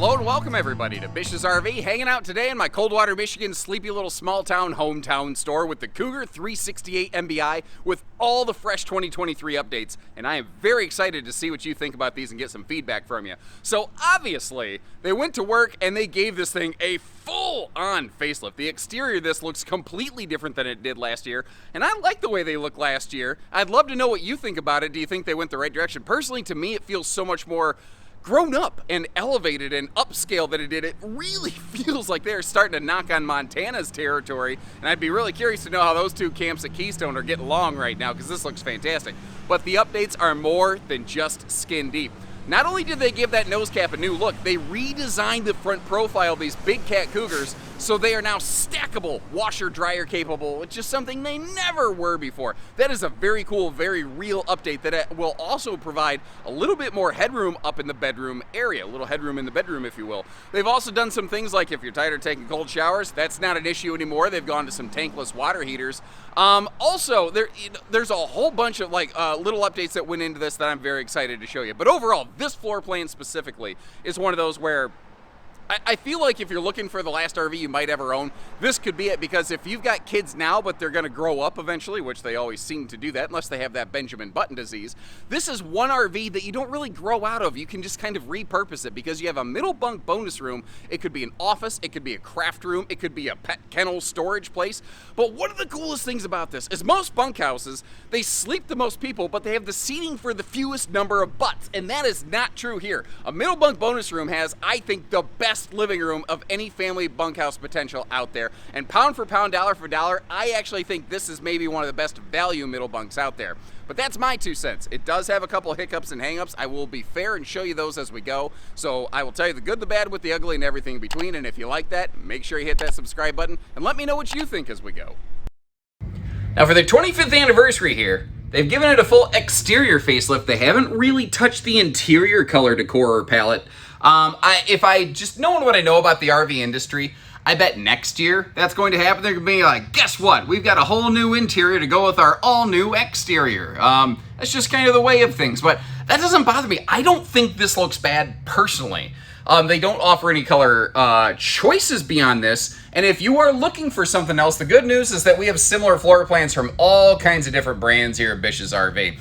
Hello and welcome everybody to Bish's RV, hanging out today in my Coldwater, Michigan sleepy little small town hometown store with the Cougar 368MBI with all the fresh 2023 updates, and I am very excited to see what you think about these and get some feedback from you. So obviously they went to work and they gave this thing a full-on facelift. The exterior of this looks completely different than it did last year, and I like the way they looked last year. I'd love to know what you think about it. Do you think they went the right direction? Personally, to me, it feels so much more grown up and elevated and upscale than it did. It really feels like they're starting to knock on Montana's territory, and I'd be really curious to know how those two camps at Keystone are getting along right now, because this looks fantastic. But the updates are more than just skin deep. Not only did they give that nose cap a new look, they redesigned the front profile of these big cat Cougars so they are now stackable, washer dryer capable, which is something they never were before. That is a very cool, very real update that will also provide a little bit more headroom up in the bedroom area, a little headroom in the bedroom, if you will. They've also done some things like if you're tired of taking cold showers, that's not an issue anymore. They've gone to some tankless water heaters. Also, there's a whole bunch of little updates that went into this that I'm very excited to show you. But overall, this floor plan specifically is one of those where I feel like if you're looking for the last RV you might ever own, this could be it, because if you've got kids now but they're going to grow up eventually, which they always seem to do that unless they have that Benjamin Button disease, this is one RV that you don't really grow out of. You can just kind of repurpose it because you have a middle bunk bonus room. It could be an office, it could be a craft room, it could be a pet kennel storage place. But one of the coolest things about this is most bunkhouses, they sleep the most people, but they have the seating for the fewest number of butts, and that is not true here. A middle bunk bonus room has, I think, the best living room of any family bunkhouse potential out there, and pound for pound, dollar for dollar, I actually think this is maybe one of the best value middle bunks out there. But that's my 2 cents. It does have a couple of hiccups and hangups. I will be fair and show you those as we go. So I will tell you the good, the bad, with the ugly, and everything in between. And if you like that, make sure you hit that subscribe button and let me know what you think as we go. Now for their 25th anniversary here, they've given it a full exterior facelift. They haven't really touched the interior color decor or palette. If I just knowing what I know about the RV industry, I bet next year that's going to happen. They're going to be like, guess what? We've got a whole new interior to go with our all-new exterior. That's just kind of the way of things, but that doesn't bother me. I don't think this looks bad personally. They don't offer any color choices beyond this, and if you are looking for something else, the good news is that we have similar floor plans from all kinds of different brands here at Bish's RV.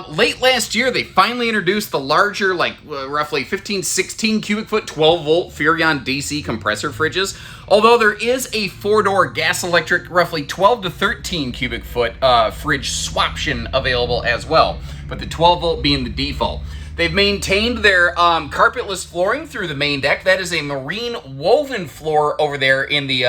Late last year, they finally introduced the larger, roughly 15, 16 cubic foot, 12 volt Furrion DC compressor fridges. Although there is a 4-door gas electric, roughly 12 to 13 cubic foot fridge swaption available as well, but the 12 volt being the default. They've maintained their carpetless flooring through the main deck. That is a marine woven floor over there in the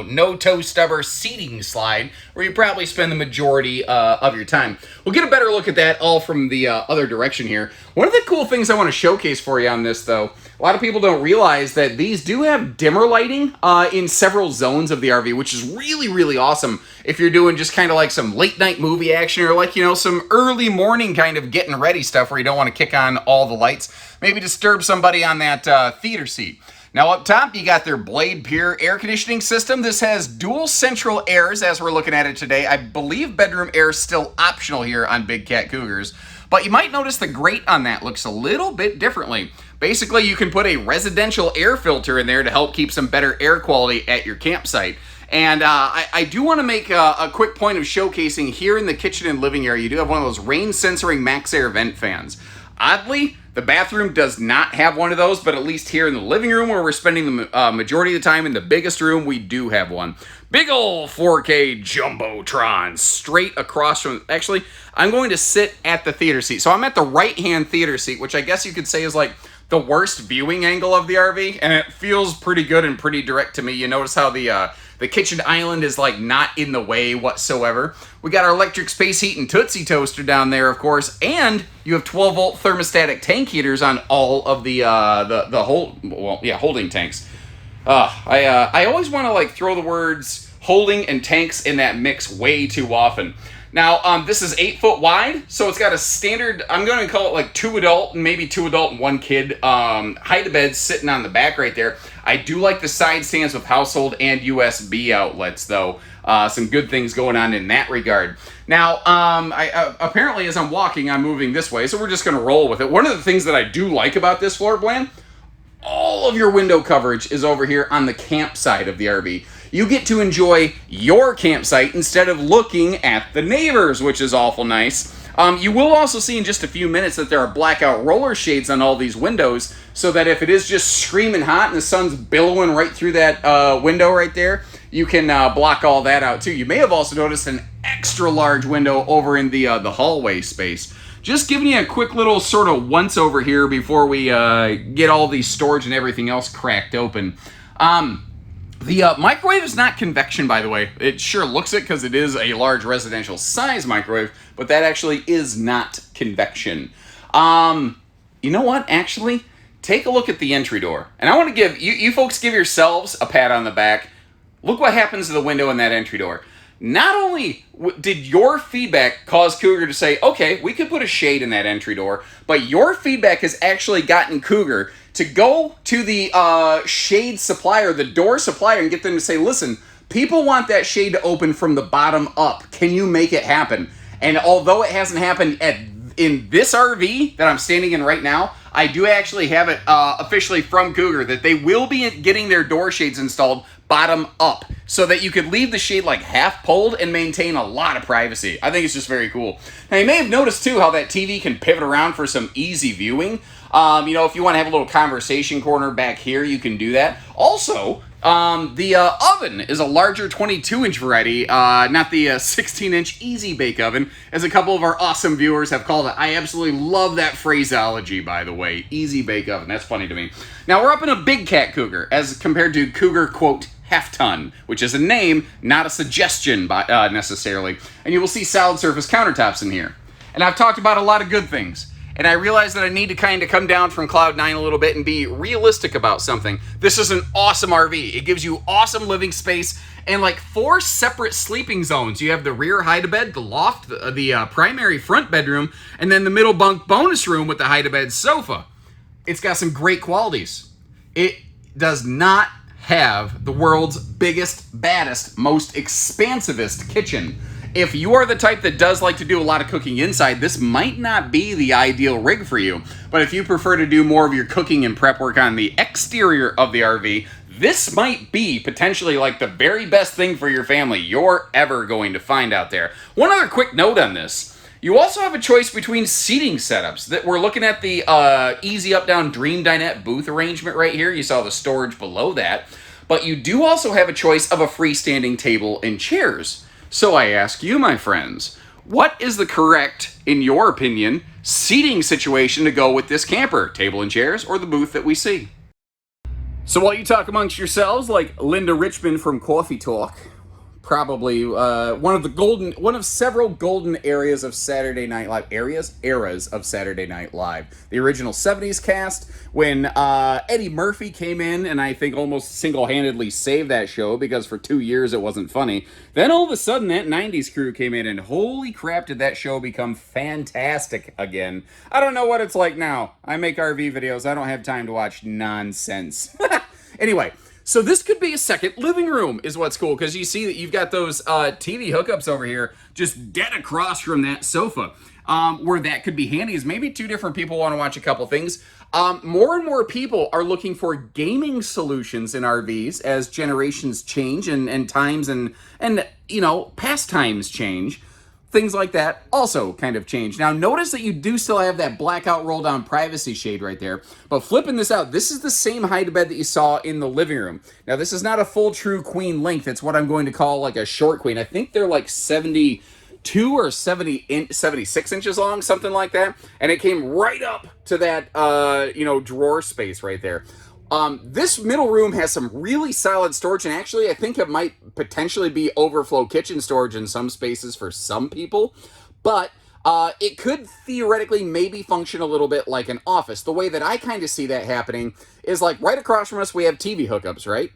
no toe stubber seating slide, where you probably spend the majority of your time. We'll get a better look at that all from the other direction here. One of the cool things I want to showcase for you on this, though, a lot of people don't realize that these do have dimmer lighting in several zones of the RV, which is really, really awesome if you're doing just kind of like some late night movie action, or some early morning kind of getting ready stuff where you don't want to kick on all the lights. Maybe disturb somebody on that theater seat. Now up top, you got their Blade Pure air conditioning system. This has dual central airs as we're looking at it today. I believe bedroom air is still optional here on Big Cat Cougars, but you might notice the grate on that looks a little bit differently. Basically, you can put a residential air filter in there to help keep some better air quality at your campsite. And I do want to make a quick point of showcasing here in the kitchen and living area, you do have one of those rain censoring max air vent fans. Oddly, the bathroom does not have one of those, but at least here in the living room, where we're spending the majority of the time in the biggest room, we do have one. Big ol' 4K Jumbotron straight across from, actually, I'm going to sit at the theater seat. So I'm at the right-hand theater seat, which I guess you could say is like the worst viewing angle of the RV, and it feels pretty good and pretty direct to me. You notice how the kitchen island is like not in the way whatsoever. We got our electric space heat and Tootsie Toaster down there, of course, and you have 12 volt thermostatic tank heaters on all of the holding tanks. I always want to throw the words holding and tanks in that mix way too often. Now, this is 8 foot wide, so it's got a standard, I'm going to call it 2 adult and maybe 2 adult and 1 kid height of bed sitting on the back right there. I do like the side stands with household and USB outlets, though. Some good things going on in that regard. Now, apparently as I'm walking, I'm moving this way, so we're just going to roll with it. One of the things that I do like about this floor plan, all of your window coverage is over here on the campsite of the RV. You get to enjoy your campsite instead of looking at the neighbors, which is awful nice. You will also see in just a few minutes that there are blackout roller shades on all these windows, so that if it is just screaming hot and the sun's billowing right through that window right there, you can block all that out too. You may have also noticed an extra large window over in the hallway space. Just giving you a quick little sort of once over here before we get all the storage and everything else cracked open. The microwave is not convection, by the way. It sure looks it because it is a large residential size microwave, but that actually is not convection. You know what, actually? Take a look at the entry door. And I want to give, you folks give yourselves a pat on the back. Look what happens to the window in that entry door. Not only did your feedback cause Cougar to say, okay, we could put a shade in that entry door, but your feedback has actually gotten Cougar to go to the shade supplier, the door supplier, and get them to say, listen, people want that shade to open from the bottom up. Can you make it happen? And although it hasn't happened in this RV that I'm standing in right now, I do actually have it officially from Cougar that they will be getting their door shades installed bottom up so that you could leave the shade like half pulled and maintain a lot of privacy. I think it's just very cool. Now you may have noticed too how that TV can pivot around for some easy viewing. You know, if you want to have a little conversation corner back here, you can do that. Also, the oven is a larger 22-inch variety, not the 16-inch Easy Bake Oven, as a couple of our awesome viewers have called it. I absolutely love that phraseology, by the way. Easy Bake Oven. That's funny to me. Now, we're up in a big cat Cougar, as compared to Cougar, quote, half-ton, which is a name, not a suggestion necessarily. And you will see solid surface countertops in here. And I've talked about a lot of good things. And I realized that I need to kind of come down from Cloud 9 a little bit and be realistic about something. This is an awesome RV. It gives you awesome living space and like 4 separate sleeping zones. You have the rear hide-a-bed, the loft, the primary front bedroom, and then the middle bunk bonus room with the hide-a-bed sofa. It's got some great qualities. It does not have the world's biggest, baddest, most expansivest kitchen. If you are the type that does like to do a lot of cooking inside, this might not be the ideal rig for you. But if you prefer to do more of your cooking and prep work on the exterior of the RV, this might be potentially like the very best thing for your family you're ever going to find out there. One other quick note on this. You also have a choice between seating setups. That we're looking at the easy up-down Dream Dinette booth arrangement right here. You saw the storage below that. But you do also have a choice of a freestanding table and chairs. So I ask you, my friends, what is the correct, in your opinion, seating situation to go with this camper? Table and chairs or the booth that we see? So while you talk amongst yourselves, like Linda Richmond from Coffee Talk, probably one of several golden areas of Saturday Night Live, eras of Saturday Night Live. The original 70s cast, when Eddie Murphy came in and I think almost single-handedly saved that show because for 2 years it wasn't funny. Then all of a sudden that 90s crew came in and holy crap did that show become fantastic again. I don't know what it's like now. I make RV videos. I don't have time to watch nonsense. Anyway. So this could be a second living room is what's cool, because you see that you've got those TV hookups over here just dead across from that sofa. Where that could be handy is maybe 2 different people want to watch a couple things. More and more people are looking for gaming solutions in RVs as generations change and times and you know, pastimes change. Things like that also kind of change. Now, notice that you do still have that blackout roll-down privacy shade right there. But flipping this out, this is the same hide-a-bed that you saw in the living room. Now, this is not a full true queen length. It's what I'm going to call like a short queen. I think they're like 72 or 76 inches long, something like that. And it came right up to that, you know, drawer space right there. This middle room has some really solid storage, and actually I think it might potentially be overflow kitchen storage in some spaces for some people, but it could theoretically maybe function a little bit like an office. The way that I kind of see that happening is like right across from us we have TV hookups, right?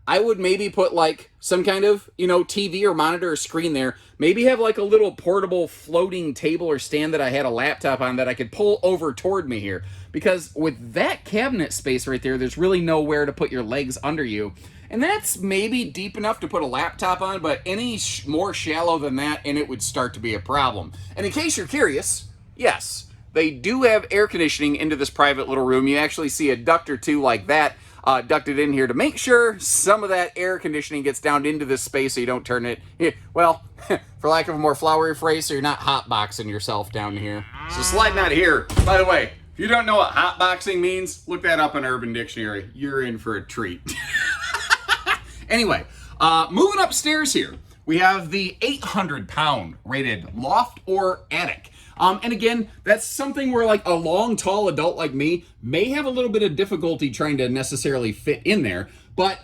I would maybe put like some kind of, you know, TV or monitor or screen there. Maybe have like a little portable floating table or stand that I had a laptop on that I could pull over toward me here. Because with that cabinet space right there, there's really nowhere to put your legs under you. And that's maybe deep enough to put a laptop on, but any more shallow than that and it would start to be a problem. And in case you're curious, yes, they do have air conditioning into this private little room. You actually see a duct or two like that ducted in here to make sure some of that air conditioning gets down into this space so you don't turn it, well, for lack of a more flowery phrase, so you're not hotboxing yourself down here. So sliding out of here, by the way, if you don't know what hotboxing means, look that up in Urban Dictionary. You're in for a treat. Anyway, moving upstairs here, we have the 800-pound rated loft or attic. And again, that's something where like a long, tall adult like me may have a little bit of difficulty trying to necessarily fit in there. But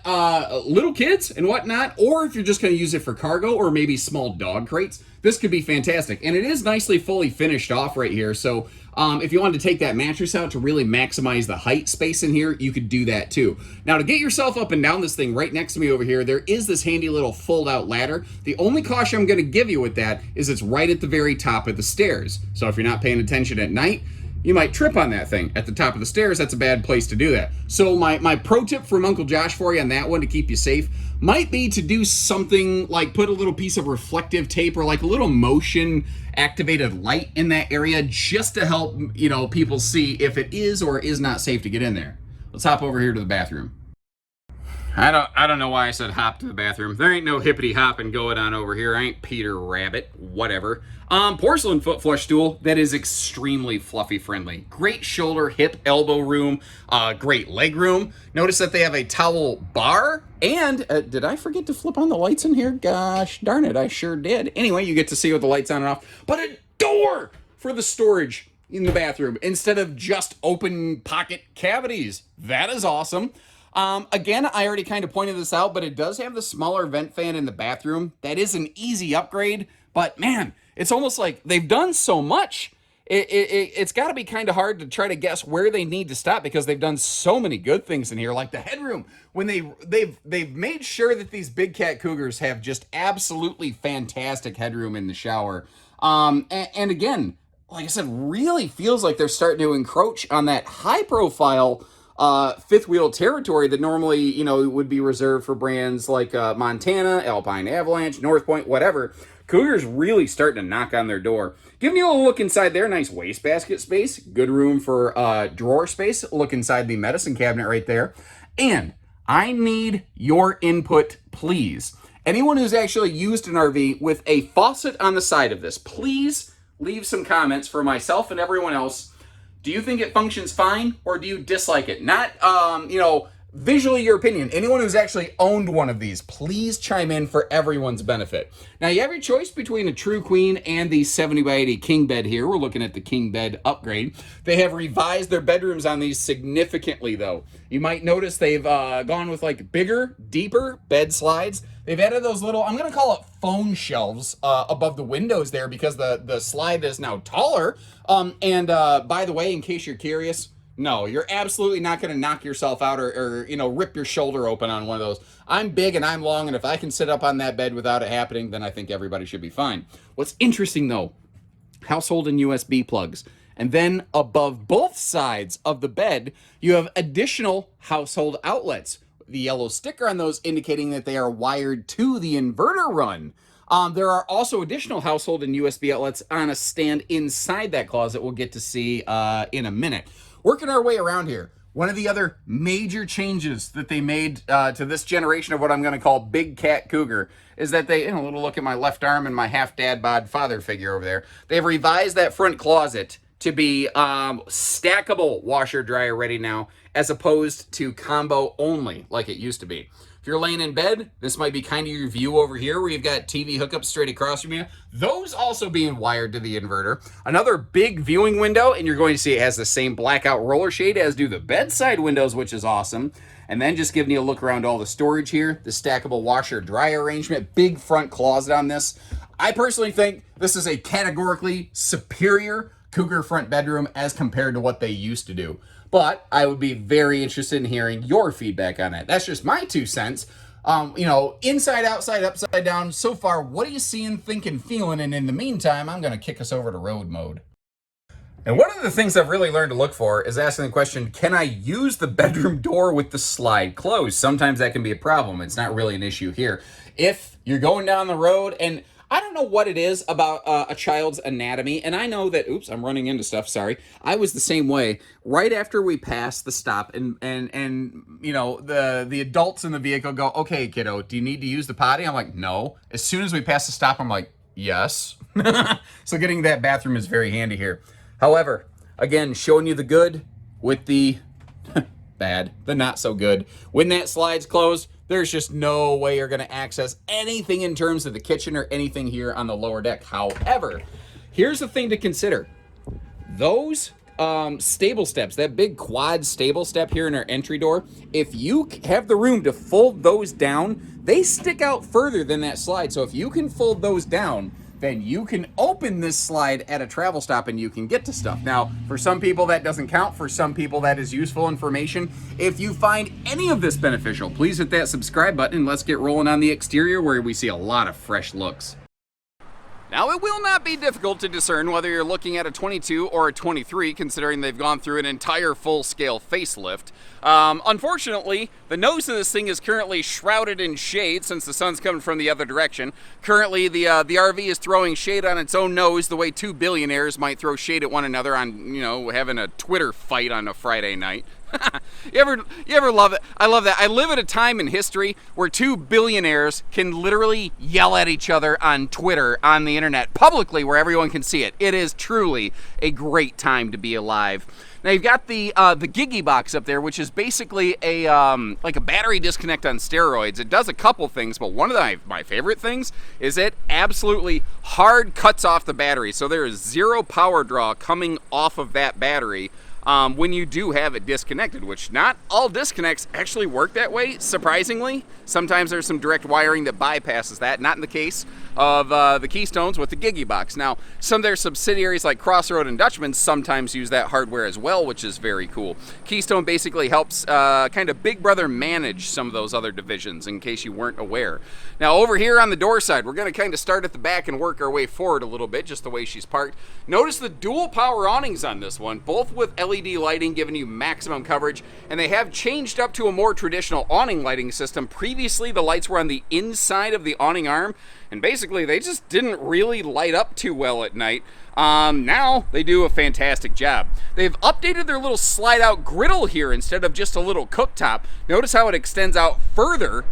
little kids and whatnot, or if you're just going to use it for cargo or maybe small dog crates, this could be fantastic. And it is nicely fully finished off right here. So if you wanted to take that mattress out to really maximize the height space in here, you could do that too. Now to get yourself up and down this thing right next to me over here, there is this handy little fold out ladder. The only caution I'm going to give you with that is it's right at the very top of the stairs. So if you're not paying attention at night, you might trip on that thing at the top of the stairs. That's a bad place to do that. So my pro tip from Uncle Josh for you on that one to keep you safe might be to do something like put a little piece of reflective tape or like a little motion activated light in that area just to help, people see if it is or is not safe to get in there. Let's hop over here to the bathroom. I don't know why I said hop to the bathroom. There ain't no hippity hopping going on over here. I ain't Peter Rabbit, whatever. Porcelain foot flush stool that is extremely fluffy friendly. Great shoulder, hip, elbow room, great leg room. Notice that they have a towel bar. And did I forget to flip on the lights in here? Gosh darn it, I sure did. Anyway, you get to see with the lights on and off. But a door for the storage in the bathroom instead of just open pocket cavities. That is awesome. Again, I already kind of pointed this out, but it does have the smaller vent fan in the bathroom. That is an easy upgrade, but man, it's almost like they've done so much. It's got to be kind of hard to try to guess where they need to stop because they've done so many good things in here, like the headroom. When they've made sure that these big cat Cougars have just absolutely fantastic headroom in the shower. And again, like I said, really feels like they're starting to encroach on that high profile fifth wheel territory that normally, would be reserved for brands like Montana, Alpine Avalanche, North Point, whatever. Cougar's really starting to knock on their door. Giving you a little look inside there. Nice wastebasket space. Good room for drawer space. Look inside the medicine cabinet right there. And I need your input, please. Anyone who's actually used an RV with a faucet on the side of this, please leave some comments for myself and everyone else. Do you think it functions fine, or do you dislike it? Not, visually your opinion. Anyone who's actually owned one of these, please chime in for everyone's benefit. Now, you have your choice between a True Queen and the 70 by 80 king bed here. We're looking at the king bed upgrade. They have revised their bedrooms on these significantly, though. You might notice they've gone with like bigger, deeper bed slides. They've added those little, I'm going to call it phone shelves above the windows there because the slide is now taller. By the way, in case you're curious, no, you're absolutely not going to knock yourself out or rip your shoulder open on one of those. I'm big and I'm long, and if I can sit up on that bed without it happening, then I think everybody should be fine. What's interesting, though, household and USB plugs. And then above both sides of the bed, you have additional household outlets. The yellow sticker on those indicating that they are wired to the inverter run. There are also additional household and USB outlets on a stand inside that closet we'll get to see in a minute. Working our way around here, one of the other major changes that they made to this generation of what I'm going to call Big Cat Cougar is that they, a little look at my left arm and my half dad bod father figure over there. They've revised that front closet to be stackable washer dryer ready now, as opposed to combo only like it used to be. If you're laying in bed, this might be kind of your view over here where you've got TV hookups straight across from you. Those also being wired to the inverter. Another big viewing window, and you're going to see it has the same blackout roller shade as do the bedside windows, which is awesome. And then just giving you a look around all the storage here, the stackable washer dryer arrangement, big front closet on this. I personally think this is a categorically superior Cougar front bedroom as compared to what they used to do. But I would be very interested in hearing your feedback on it. That's just my 2 cents. Inside, outside, upside down. So far, what are you seeing, thinking, feeling? And in the meantime, I'm going to kick us over to road mode. And one of the things I've really learned to look for is asking the question, can I use the bedroom door with the slide closed? Sometimes that can be a problem. It's not really an issue here. If you're going down the road, and I don't know what it is about a child's anatomy, and I know that. Oops, I'm running into stuff. Sorry, I was the same way. Right after we passed the stop, and you know the adults in the vehicle go, "Okay, kiddo, do you need to use the potty?" I'm like, "No." As soon as we pass the stop, I'm like, "Yes." So getting that bathroom is very handy here. However, again, showing you the good with the bad, the not so good. When that slide's closed, there's just no way you're going to access anything in terms of the kitchen or anything here on the lower deck. However, here's the thing to consider. Those stable steps, that big quad stable step here in our entry door, if you have the room to fold those down, they stick out further than that slide. So if you can fold those down, then you can open this slide at a travel stop and you can get to stuff. Now, for some people that doesn't count. For some people that is useful information. If you find any of this beneficial, please hit that subscribe button and let's get rolling on the exterior where we see a lot of fresh looks. Now, it will not be difficult to discern whether you're looking at a 22 or a 23, considering they've gone through an entire full-scale facelift. Unfortunately, the nose of this thing is currently shrouded in shade since the sun's coming from the other direction. Currently, the RV is throwing shade on its own nose the way two billionaires might throw shade at one another on, you know, having a Twitter fight on a Friday night. You ever love it? I love that. I live at a time in history where two billionaires can literally yell at each other on Twitter, on the internet, publicly, where everyone can see it. It is truly a great time to be alive. Now you've got the Giggy box up there, which is basically a like a battery disconnect on steroids. It does a couple things, but one of my favorite things is it absolutely hard cuts off the battery. So there is zero power draw coming off of that battery when you do have it disconnected, which not all disconnects actually work that way, surprisingly. Sometimes there's some direct wiring that bypasses that, not in the case of the Keystones with the Giggy box. Now, some of their subsidiaries like Crossroad and Dutchman sometimes use that hardware as well, which is very cool. Keystone basically helps kind of Big Brother manage some of those other divisions, in case you weren't aware. Now, over here on the door side, we're going to kind of start at the back and work our way forward a little bit, just the way she's parked. Notice the dual power awnings on this one, both with LED lighting giving you maximum coverage, and they have changed up to a more traditional awning lighting system. Previously, the lights were on the inside of the awning arm, and basically they just didn't really light up too well at night. Now they do a fantastic job. They've updated their little slide out griddle here instead of just a little cooktop. Notice how it extends out further,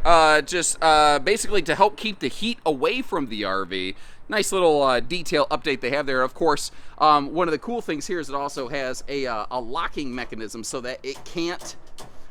basically to help keep the heat away from the RV. Nice little detail update they have there. Of course, one of the cool things here is it also has a locking mechanism so that it can't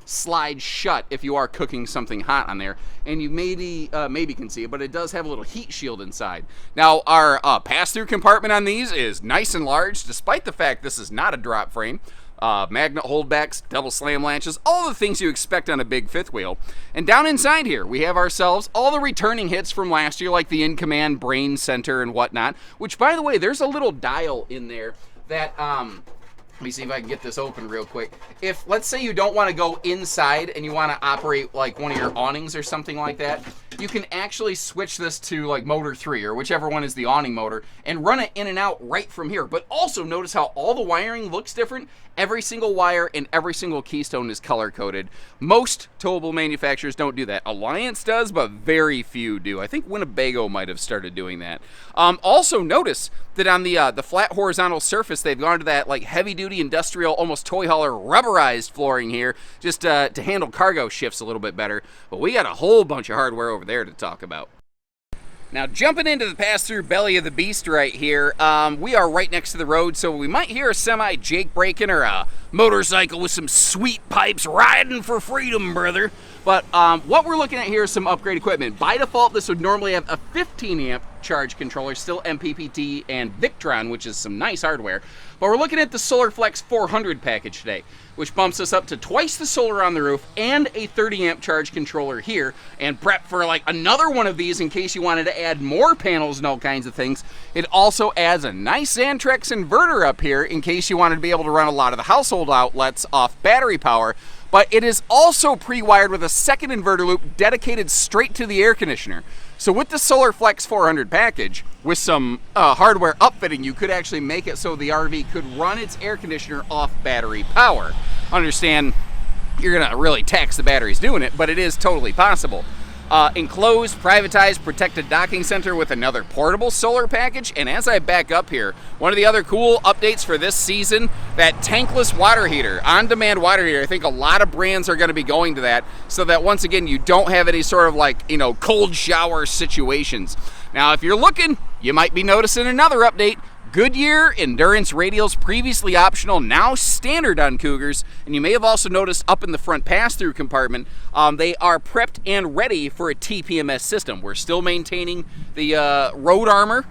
slide shut if you are cooking something hot on there. And you maybe can see it, but it does have a little heat shield inside. Now, our pass-through compartment on these is nice and large, despite the fact this is not a drop frame. Magnet holdbacks, double slam latches, all the things you expect on a big fifth wheel. And down inside here, we have ourselves all the returning hits from last year, like the in-command brain center and whatnot, which, by the way, there's a little dial in there that, let me see if I can get this open real quick. If, let's say you don't want to go inside and you want to operate like one of your awnings or something like that, you can actually switch this to like motor 3 or whichever one is the awning motor and run it in and out right from here. But also notice how all the wiring looks different. Every single wire and every single Keystone is color-coded. Most towable manufacturers don't do that. Alliance does, but very few do. I think Winnebago might have started doing that. Also notice that on the flat horizontal surface, they've gone to that like heavy-duty industrial, almost toy hauler rubberized flooring here, just to handle cargo shifts a little bit better. But we got a whole bunch of hardware over there to talk about. Now, jumping into the pass-through belly of the beast right here, we are right next to the road, so we might hear a semi Jake braking or a motorcycle with some sweet pipes riding for freedom, brother. But what we're looking at here is some upgrade equipment. By default, this would normally have a 15 amp charge controller, still MPPT and Victron, which is some nice hardware. But we're looking at the SolarFlex 400 package today, which bumps us up to twice the solar on the roof and a 30 amp charge controller here, and prep for like another one of these in case you wanted to add more panels and all kinds of things. It also adds a nice Xantrex inverter up here in case you wanted to be able to run a lot of the household outlets off battery power. But it is also pre-wired with a second inverter loop dedicated straight to the air conditioner. So with the SolarFlex 400 package, with some hardware upfitting, you could actually make it so the RV could run its air conditioner off battery power. Understand, you're gonna really tax the batteries doing it, but it is totally possible. enclosed, privatized, protected docking center with another portable solar package. And as I back up here, one of the other cool updates for this season, that tankless water heater, on-demand water heater. I think a lot of brands are going to be going to that, so that once again you don't have any sort of like, you know, cold shower situations. Now, if you're looking, you might be noticing another update. Goodyear Endurance radials, previously optional, now standard on Cougars. And you may have also noticed up in the front pass-through compartment, they are prepped and ready for a TPMS system. We're still maintaining the road armor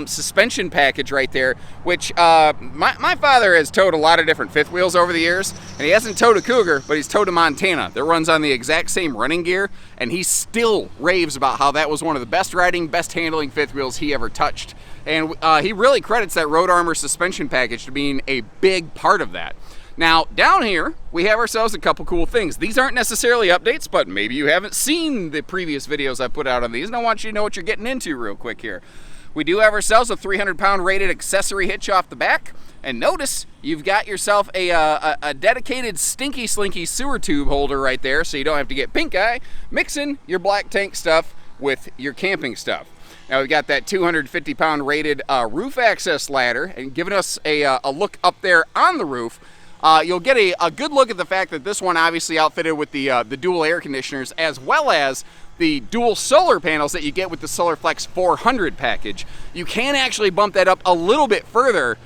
suspension package right there, which my father has towed a lot of different fifth wheels over the years, and he hasn't towed a Cougar, but he's towed a Montana that runs on the exact same running gear, and he still raves about how that was one of the best riding, best handling fifth wheels he ever touched. And he really credits that road armor suspension package to being a big part of that. Now, down here, we have ourselves a couple cool things. These aren't necessarily updates, but maybe you haven't seen the previous videos I put out on these, and I want you to know what you're getting into real quick here. We do have ourselves a 300-pound rated accessory hitch off the back, and notice you've got yourself a dedicated stinky slinky sewer tube holder right there, so you don't have to get pink eye mixing your black tank stuff with your camping stuff. Now we've got that 250-pound rated roof access ladder, and giving us a look up there on the roof. You'll get a good look at the fact that this one obviously outfitted with the dual air conditioners, as well as the dual solar panels that you get with the SolarFlex 400 package. You can actually bump that up a little bit further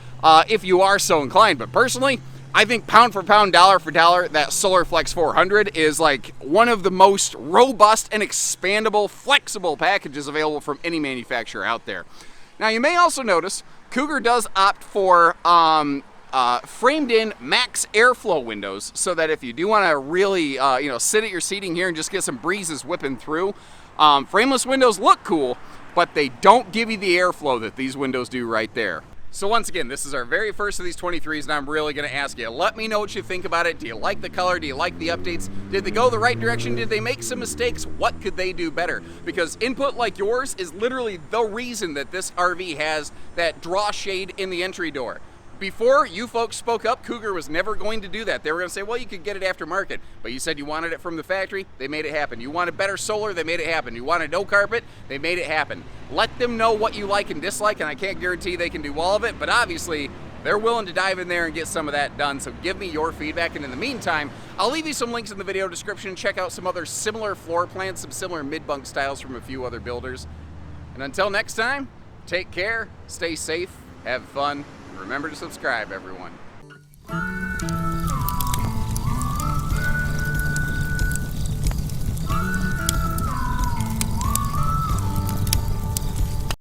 if you are so inclined, but personally, I think pound for pound, dollar for dollar, that SolarFlex 400 is like one of the most robust and expandable, flexible packages available from any manufacturer out there. Now, you may also notice Cougar does opt for framed-in max airflow windows, so that if you do want to really, sit at your seating here and just get some breezes whipping through, frameless windows look cool, but they don't give you the airflow that these windows do right there. So once again, this is our very first of these 23s, and I'm really going to ask you, let me know what you think about it. Do you like the color? Do you like the updates? Did they go the right direction? Did they make some mistakes? What could they do better? Because input like yours is literally the reason that this RV has that draw shade in the entry door. Before you folks spoke up, Cougar was never going to do that. They were going to say, well, you could get it aftermarket. But you said you wanted it from the factory, they made it happen. You wanted better solar, they made it happen. You wanted no carpet, they made it happen. Let them know what you like and dislike, and I can't guarantee they can do all of it, but obviously they're willing to dive in there and get some of that done. So give me your feedback, and in the meantime, I'll leave you some links in the video description. Check out some other similar floor plans, some similar mid-bunk styles from a few other builders. And until next time, take care, stay safe, have fun, and remember to subscribe, everyone.